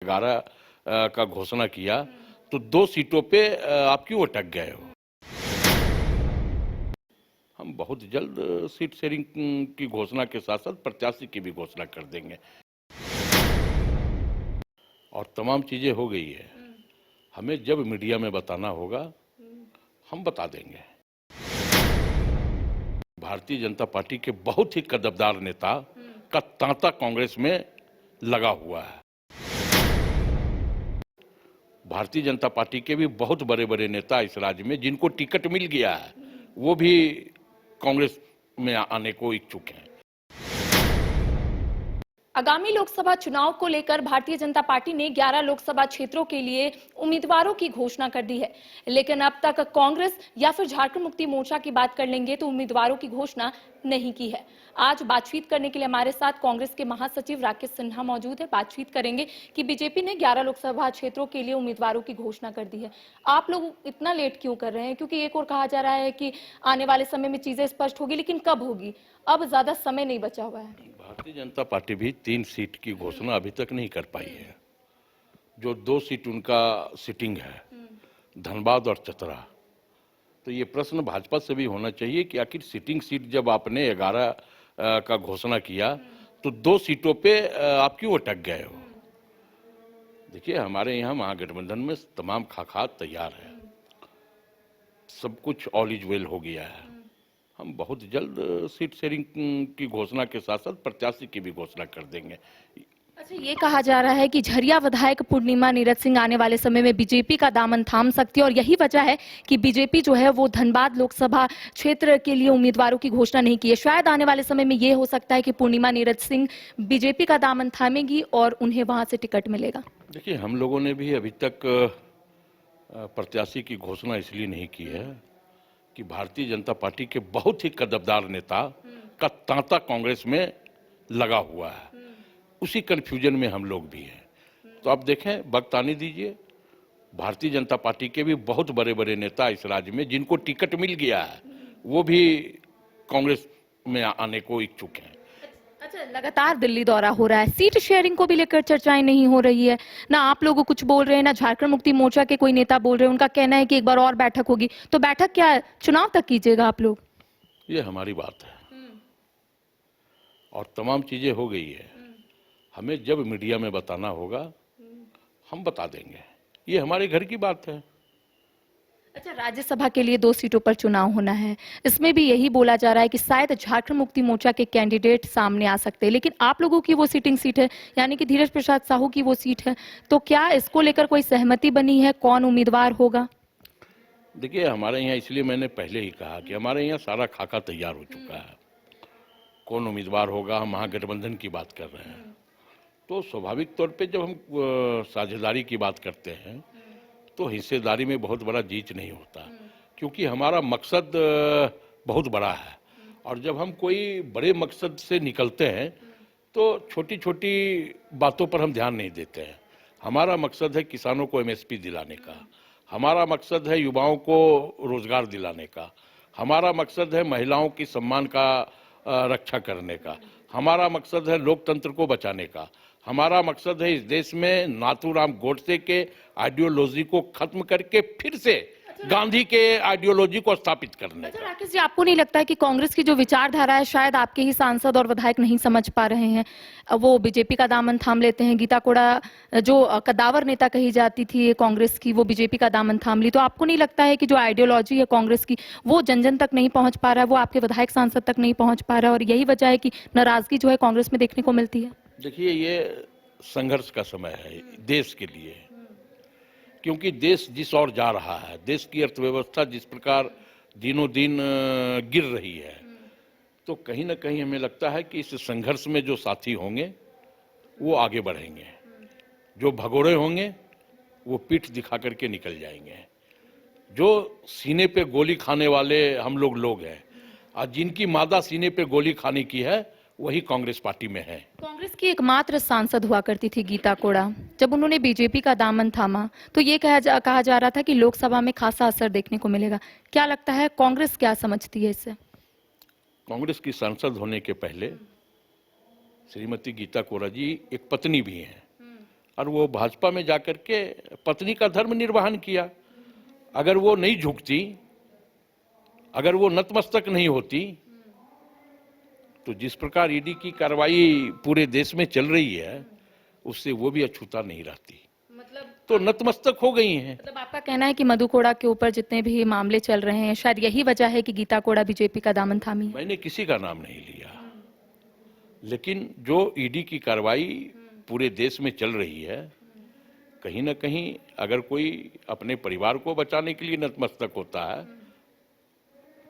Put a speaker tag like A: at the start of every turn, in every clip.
A: 11 का घोषणा किया तो 2 सीटों पे आप क्यों अटक गए हो? हम बहुत जल्द सीट शेयरिंग की घोषणा के साथ साथ प्रत्याशी की भी घोषणा कर देंगे और तमाम चीजें हो गई है। हमें जब मीडिया में बताना होगा हम बता देंगे। भारतीय जनता पार्टी के बहुत ही कद्दावर नेता का तांता कांग्रेस में लगा हुआ है। भारतीय जनता पार्टी के भी बहुत बड़े बड़े नेता इस राज्य में जिनको टिकट मिल गया है वो भी कांग्रेस में आने को इच्छुक हैं।
B: आगामी लोकसभा चुनाव को लेकर भारतीय जनता पार्टी ने 11 लोकसभा क्षेत्रों के लिए उम्मीदवारों की घोषणा कर दी है, लेकिन अब तक कांग्रेस या फिर झारखंड मुक्ति मोर्चा की बात कर लेंगे तो उम्मीदवारों की घोषणा नहीं की है। आज बातचीत करने के लिए हमारे साथ कांग्रेस के महासचिव राकेश सिन्हा मौजूद है। बातचीत करेंगे कि बीजेपी ने 11 लोकसभा क्षेत्रों के लिए उम्मीदवारों की घोषणा कर दी है। आप लोग इतना लेट क्यों कर रहे हैं? क्योंकि एक और कहा जा रहा है कि आने वाले समय में चीजें स्पष्ट होगी, लेकिन कब होगी? अब ज्यादा समय नहीं बचा हुआ है।
A: भारतीय जनता पार्टी भी 3 सीट की घोषणा अभी तक नहीं कर पाई है। जो 2 सीट उनका सिटिंग है, धनबाद और चतरा, तो ये प्रश्न भाजपा से भी होना चाहिए कि आखिर सिटिंग सीट जब आपने 11 का घोषणा किया तो 2 सीटों पे आप क्यों अटक गए हो? देखिए, हमारे यहाँ महागठबंधन में तमाम खाका तैयार है, सब कुछ ऑल इज वेल हो गया है। हम बहुत जल्द सीट शेयरिंग की घोषणा के साथ साथ प्रत्याशी की भी घोषणा कर देंगे।
B: अच्छा, ये कहा जा रहा है कि झरिया विधायक पूर्णिमा नीरज सिंह आने वाले समय में बीजेपी का दामन थाम सकती है और यही वजह है कि बीजेपी जो है वो धनबाद लोकसभा क्षेत्र के लिए उम्मीदवारों की घोषणा नहीं की है। शायद आने वाले समय में ये हो सकता है कि पूर्णिमा नीरज सिंह बीजेपी का दामन थामेगी और उन्हें वहां से टिकट मिलेगा।
A: देखिए, हम लोगों ने भी अभी तक प्रत्याशी की घोषणा इसलिए नहीं की है कि भारतीय जनता पार्टी के बहुत ही कद्दावर नेता का तांता कांग्रेस में लगा हुआ है। उसी कंफ्यूजन में हम लोग भी हैं। तो आप देखें, वक्त आने दीजिए। भारतीय जनता पार्टी के भी बहुत बड़े बड़े नेता इस राज्य में जिनको टिकट मिल गया है वो भी कांग्रेस में आने को इच्छुक हैं।
B: अच्छा, लगातार दिल्ली दौरा हो रहा है, सीट शेयरिंग को भी लेकर चर्चाएं नहीं हो रही है। ना आप लोगों कुछ बोल रहे हैं, ना झारखंड मुक्ति मोर्चा के कोई नेता बोल रहे हैं। उनका कहना है कि एक बार और बैठक होगी। तो बैठक क्या है, चुनाव तक कीजिएगा आप लोग?
A: ये हमारी बात है और तमाम चीजें हो गई है। हमें जब मीडिया में बताना होगा हम बता देंगे। ये हमारे घर की बात है।
B: अच्छा, राज्यसभा के लिए 2 सीटों पर चुनाव होना है। इसमें भी यही बोला जा रहा है कि शायद झारखंड मुक्ति मोर्चा के कैंडिडेट सामने आ सकते हैं, लेकिन आप लोगों की वो सिटिंग सीट है, यानी कि धीरज प्रसाद साहू की वो सीट है। तो क्या इसको लेकर कोई सहमति बनी है? कौन उम्मीदवार होगा?
A: देखिए, हमारे यहाँ इसलिए मैंने पहले ही कहा कि हमारे यहाँ सारा खाका तैयार हो चुका है। कौन उम्मीदवार होगा, हम महागठबंधन की बात कर रहे हैं। तो स्वाभाविक तौर पे जब हम साझेदारी की बात करते हैं तो हिस्सेदारी में बहुत बड़ा जीत नहीं होता, क्योंकि हमारा मकसद बहुत बड़ा है और जब हम कोई बड़े मकसद से निकलते हैं तो छोटी छोटी बातों पर हम ध्यान नहीं देते हैं। हमारा मकसद है किसानों को एमएसपी दिलाने का, हमारा मकसद है युवाओं को रोजगार दिलाने का, हमारा मकसद है महिलाओं की सम्मान का रक्षा करने का, हमारा मकसद है लोकतंत्र को बचाने का, हमारा मकसद है इस देश में नाथूराम गोडसे के आइडियोलॉजी को खत्म करके फिर से गांधी के आइडियोलॉजी को स्थापित करने का।
B: राकेश जी, आपको नहीं लगता है कि कांग्रेस की जो विचारधारा है शायद आपके ही सांसद और विधायक नहीं समझ पा रहे हैं? वो बीजेपी का दामन थाम लेते हैं। गीता कोड़ा जो कद्दावर नेता कही जाती थी कांग्रेस की, वो बीजेपी का दामन थाम ली। तो आपको नहीं लगता है कि जो आइडियोलॉजी है कांग्रेस की वो जन जन तक नहीं पहुंच पा रहा है, वो आपके विधायक सांसद तक नहीं पहुंच पा रहा है और यही वजह है कि नाराजगी जो है कांग्रेस में देखने को मिलती है?
A: देखिए, ये संघर्ष का समय है देश के लिए, क्योंकि देश जिस ओर जा रहा है, देश की अर्थव्यवस्था जिस प्रकार दिनों दिन गिर रही है, तो कहीं ना कहीं हमें लगता है कि इस संघर्ष में जो साथी होंगे वो आगे बढ़ेंगे, जो भगोड़े होंगे वो पीठ दिखा करके निकल जाएंगे। जो सीने पे गोली खाने वाले हम लोग हैं और जिनकी मादा सीने पे गोली खाने की है वही कांग्रेस पार्टी में है।
B: कांग्रेस की एकमात्र सांसद हुआ करती थी गीता कोड़ा। जब उन्होंने बीजेपी का दामन थामा तो ये कहा जा रहा था कि लोकसभा में खासा असर देखने को मिलेगा। क्या लगता है कांग्रेस क्या समझती है इससे?
A: कांग्रेस की सांसद होने के पहले श्रीमती गीता कोड़ा जी एक पत्नी भी हैं और वो भाजपा में जाकर के पत्नी का धर्म निर्वहन किया। अगर वो नहीं झुकती, अगर वो नतमस्तक नहीं होती, तो जिस प्रकार ईडी की कार्रवाई पूरे देश में चल रही है, उससे वो भी अछूता नहीं रहती। तो नतमस्तक हो गई हैं।
B: मतलब आपका कहना है कि मधु कोड़ा के ऊपर जितने भी मामले चल रहे हैं, शायद यही वजह है कि गीता कोड़ा बीजेपी का दामन थामी है?
A: मैंने किसी का नाम नहीं लिया, लेकिन जो ईडी की कार्रवाई पूरे देश में चल रही है, कहीं ना कहीं अगर कोई अपने परिवार को बचाने के लिए नतमस्तक होता है,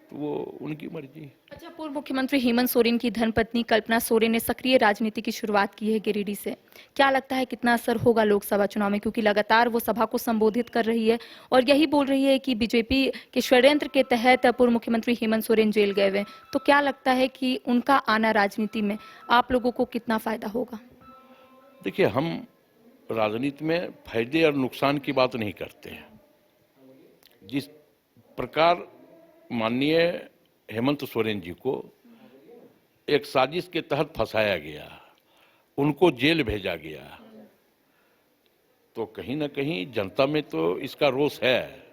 A: तो वो उनकी मर्जी।
B: अच्छा, पूर्व मुख्यमंत्री हेमंत सोरेन की धर्मपत्नी कल्पना सोरेन ने सक्रिय राजनीति की शुरुआत की है गिरिडीह से। क्या लगता है कितना असर होगा लोकसभा चुनाव में, क्योंकि लगातार वो सभा को संबोधित कर रही है और यही बोल रही है कि बीजेपी के षड्यंत्र के तहत पूर्व मुख्यमंत्री हेमंत सोरेन जेल गए हुए। तो क्या लगता है कि उनका आना राजनीति में आप लोगों को कितना फायदा होगा?
A: देखिए, हम राजनीति में फायदे और नुकसान की बात नहीं करते हैं। जिस प्रकार माननीय हेमंत सोरेन जी को एक साजिश के तहत फंसाया गया, उनको जेल भेजा गया, तो कहीं ना कहीं जनता में तो इसका रोष है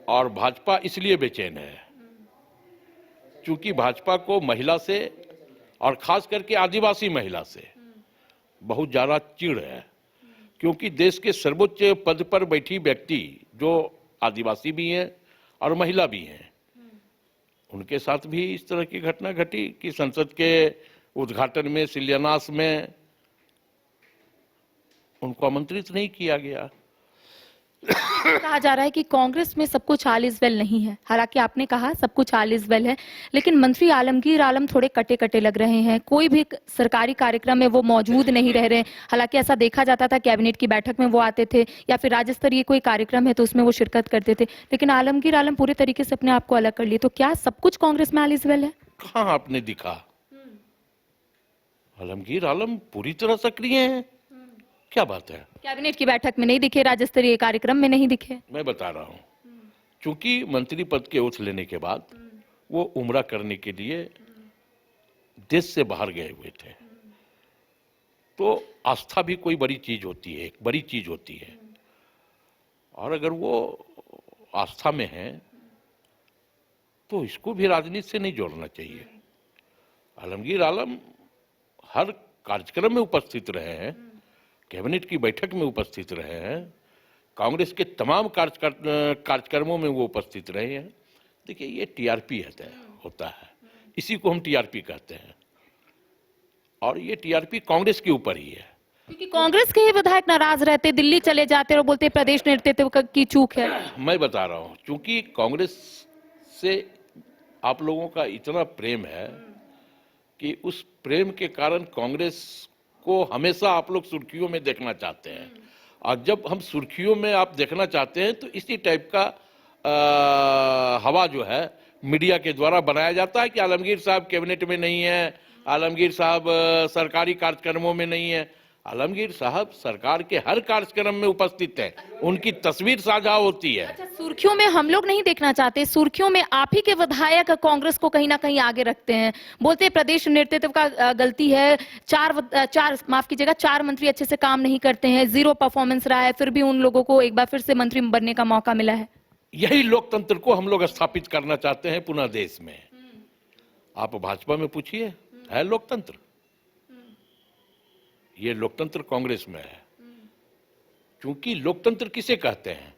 A: और भाजपा इसलिए बेचैन है क्योंकि भाजपा को महिला से और खास करके आदिवासी महिला से बहुत ज्यादा चिढ़ है, क्योंकि देश के सर्वोच्च पद पर बैठी व्यक्ति जो आदिवासी भी हैं और महिला भी हैं, उनके साथ भी इस तरह की घटना घटी कि संसद के उद्घाटन में, शिलान्यास में उनको आमंत्रित नहीं किया गया।
B: कहा जा रहा है कि कांग्रेस में सब कुछ ऑल इज वेल नहीं है। हालांकि आपने कहा सब कुछ ऑल इज वेल है, लेकिन मंत्री आलमगीर आलम थोड़े कटे कटे लग रहे हैं। कोई भी सरकारी कार्यक्रम में वो मौजूद नहीं रह रहे। हालांकि ऐसा देखा जाता था, कैबिनेट की बैठक में वो आते थे या फिर राज्य स्तरीय कोई कार्यक्रम है तो उसमें वो शिरकत करते थे, लेकिन आलमगीर आलम पूरे तरीके से अपने आप को अलग कर लिए। तो क्या सब कुछ कांग्रेस में ऑल इज वेल है?
A: कहाँ आपने दिखा? आलमगीर आलम पूरी तरह सक्रिय हैं। क्या बात है?
B: कैबिनेट की बैठक में नहीं दिखे, राज्य स्तरीय कार्यक्रम में नहीं दिखे।
A: मैं बता रहा हूं, क्योंकि मंत्री पद के ओथ लेने के बाद वो उम्रा करने के लिए देश से बाहर गए हुए थे। तो आस्था भी कोई बड़ी चीज होती है, एक बड़ी चीज होती है, और अगर वो आस्था में है तो इसको भी राजनीति से नहीं जोड़ना चाहिए। आलमगीर आलम हर कार्यक्रम में उपस्थित रहे हैं, कैबिनेट की बैठक में उपस्थित रहे हैं, कांग्रेस के तमाम कार्यक्रमों में वो उपस्थित रहे हैं। देखिए, ये टीआरपी होता है, इसी को हम टीआरपी कहते हैं, और ये टीआरपी कांग्रेस के ऊपर ही है।
B: क्योंकि कांग्रेस के ही विधायक नाराज रहते, दिल्ली चले जाते और बोलते प्रदेश नेतृत्व की चूक है।
A: मैं बता रहा हूं, क्योंकि कांग्रेस से आप लोगों का इतना प्रेम है कि उस प्रेम के कारण कांग्रेस को हमेशा आप लोग सुर्खियों में देखना चाहते हैं, और जब हम सुर्खियों में आप देखना चाहते हैं तो इसी टाइप का हवा जो है मीडिया के द्वारा बनाया जाता है कि आलमगीर साहब कैबिनेट में नहीं है, आलमगीर साहब सरकारी कार्यक्रमों में नहीं है। आलमगीर साहब सरकार के हर कार्यक्रम में उपस्थित है, उनकी तस्वीर साझा होती है।
B: अच्छा, सुर्खियों में हम लोग नहीं देखना चाहते, सुर्खियों में आप ही के विधायक कांग्रेस को कहीं ना कहीं आगे रखते हैं, बोलते हैं प्रदेश नेतृत्व का गलती है, चार मंत्री अच्छे से काम नहीं करते हैं, जीरो परफॉर्मेंस रहा है, फिर भी उन लोगों को एक बार फिर से मंत्री बनने का मौका मिला है।
A: यही लोकतंत्र को हम लोग स्थापित करना चाहते हैं पुनः देश में। आप भाजपा में पूछिए, है लोकतंत्र? ये लोकतंत्र कांग्रेस में है, क्योंकि लोकतंत्र किसे कहते हैं?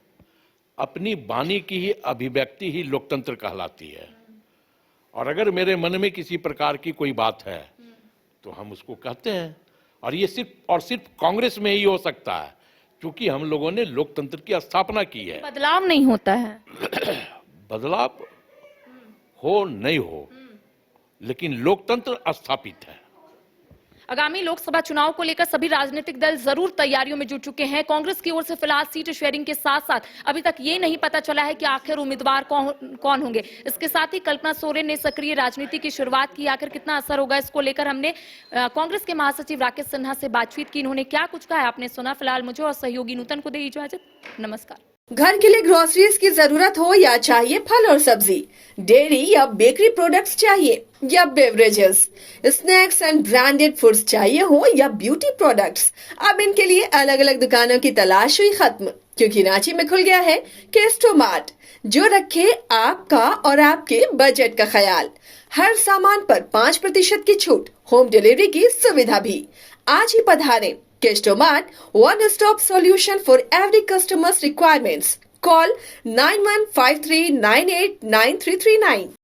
A: अपनी वाणी की ही अभिव्यक्ति ही लोकतंत्र कहलाती है, और अगर मेरे मन में किसी प्रकार की कोई बात है तो हम उसको कहते हैं, और ये सिर्फ कांग्रेस में ही हो सकता है, क्योंकि हम लोगों ने लोकतंत्र की स्थापना की है।
B: बदलाव नहीं होता है।
A: बदलाव हो नहीं हो, लेकिन लोकतंत्र स्थापित है।
B: आगामी लोकसभा चुनाव को लेकर सभी राजनीतिक दल जरूर तैयारियों में जुट चुके हैं। कांग्रेस की ओर से फिलहाल सीट शेयरिंग के साथ साथ अभी तक ये नहीं पता चला है कि आखिर उम्मीदवार कौन होंगे। इसके साथ ही कल्पना सोरेन ने सक्रिय राजनीति की शुरुआत की, आखिर कितना असर होगा इसको लेकर हमने कांग्रेस के महासचिव राकेश सिन्हा से बातचीत की। इन्होंने क्या कुछ कहा है आपने सुना। फिलहाल मुझे और सहयोगी नूतन को दे इजाजत। नमस्कार।
C: घर के लिए ग्रोसरीज की जरूरत हो या चाहिए फल और सब्जी, डेयरी या बेकरी प्रोडक्ट्स चाहिए या beverages, snacks and branded foods चाहिए हो या ब्यूटी प्रोडक्ट्स, अब इनके लिए अलग अलग दुकानों की तलाश हुई खत्म, क्योंकि रांची में खुल गया है केस्टो मार्ट, जो रखे आपका और आपके बजट का ख्याल। हर सामान पर 5% की छूट, होम डिलीवरी की सुविधा भी। आज ही पधारें Kesto mart, one stop solution for every customer's requirements. Call 9153989339.